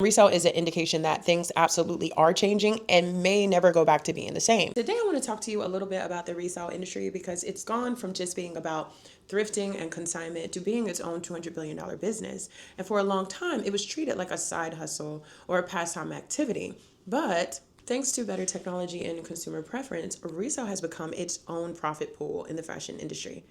Resale is an indication that things absolutely are changing and may never go back to being the same. Today, I want to talk to you a little bit about the resale industry because it's gone from just being about thrifting and consignment to being its own $200 billion business. And for a long time, it was treated like a side hustle or a pastime activity. But thanks to better technology and consumer preference, resale has become its own profit pool in the fashion industry.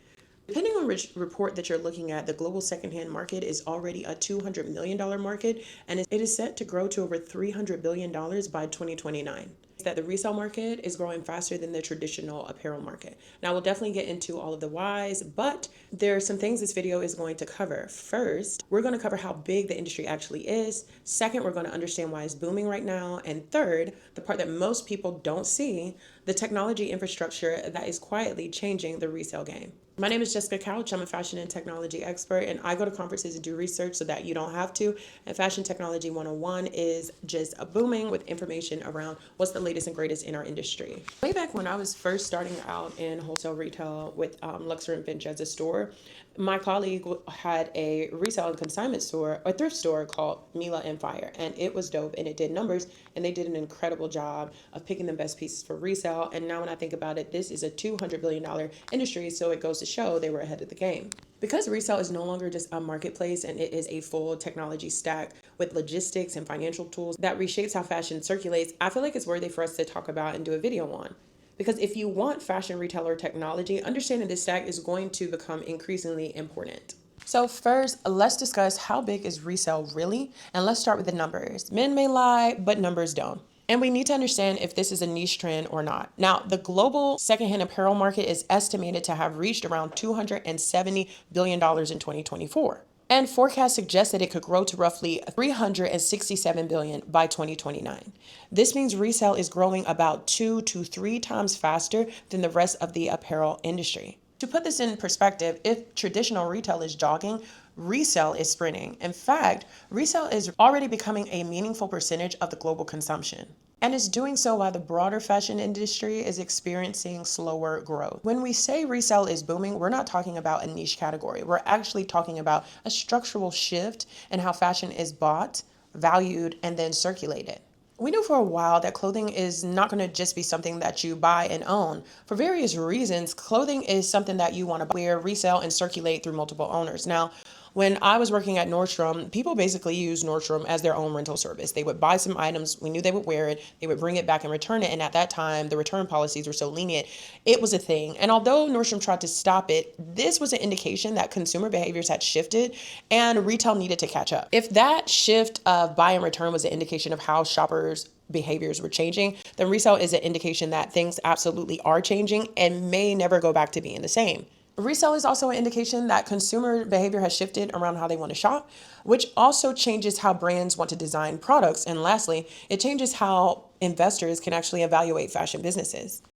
Depending on which report that you're looking at, the global secondhand market is already a $200 million market, and it is set to grow to over $300 billion by 2029. That the resale market is growing faster than the traditional apparel market. Now, we'll definitely get into all of the whys, but there are some things this video is going to cover. First, we're going to cover how big the industry actually is. Second, we're going to understand why it's booming right now. And third, the part that most people don't see, the technology infrastructure that is quietly changing the resale game. My name is Jessica Couch. I'm a fashion and technology expert, and I go to conferences and do research so that you don't have to. And Fashion Technology 101 is just a booming with information around what's the latest and greatest in our industry. Way back when I was first starting out in wholesale retail with Luxor and Finch as a store, my colleague had a resale and consignment store, a thrift store called Mila and Fire, and it was dope and it did numbers, and they did an incredible job of picking the best pieces for resale. And now when I think about it, this is a $200 billion industry, so it goes to show they were ahead of the game. Because resale is no longer just a marketplace and it is a full technology stack with logistics and financial tools that reshapes how fashion circulates, I feel like it's worthy for us to talk about and do a video on. Because if you want fashion retailer technology, understanding this stack is going to become increasingly important. So first, let's discuss how big is resale really? And let's start with the numbers. Men may lie, but numbers don't. And we need to understand if this is a niche trend or not. Now, the global secondhand apparel market is estimated to have reached around $270 billion in 2024. And forecasts suggest that it could grow to roughly $367 billion by 2029. This means resale is growing about 2 to 3 times faster than the rest of the apparel industry. To put this in perspective, if traditional retail is jogging, resale is sprinting. In fact, resale is already becoming a meaningful percentage of the global consumption. And it's doing so while the broader fashion industry is experiencing slower growth. When we say resale is booming, we're not talking about a niche category. We're actually talking about a structural shift in how fashion is bought, valued, and then circulated. We knew for a while that clothing is not going to just be something that you buy and own. For various reasons, clothing is something that you want to wear, resell, and circulate through multiple owners. Now, when I was working at Nordstrom, people basically used Nordstrom as their own rental service. They would buy some items, we knew they would wear it, they would bring it back and return it. And at that time, the return policies were so lenient, it was a thing. And although Nordstrom tried to stop it, this was an indication that consumer behaviors had shifted and retail needed to catch up. If that shift of buy and return was an indication of how shoppers' behaviors were changing, then resale is an indication that things absolutely are changing and may never go back to being the same. Resale is also an indication that consumer behavior has shifted around how they want to shop, which also changes how brands want to design products. And lastly, it changes how investors can actually evaluate fashion businesses.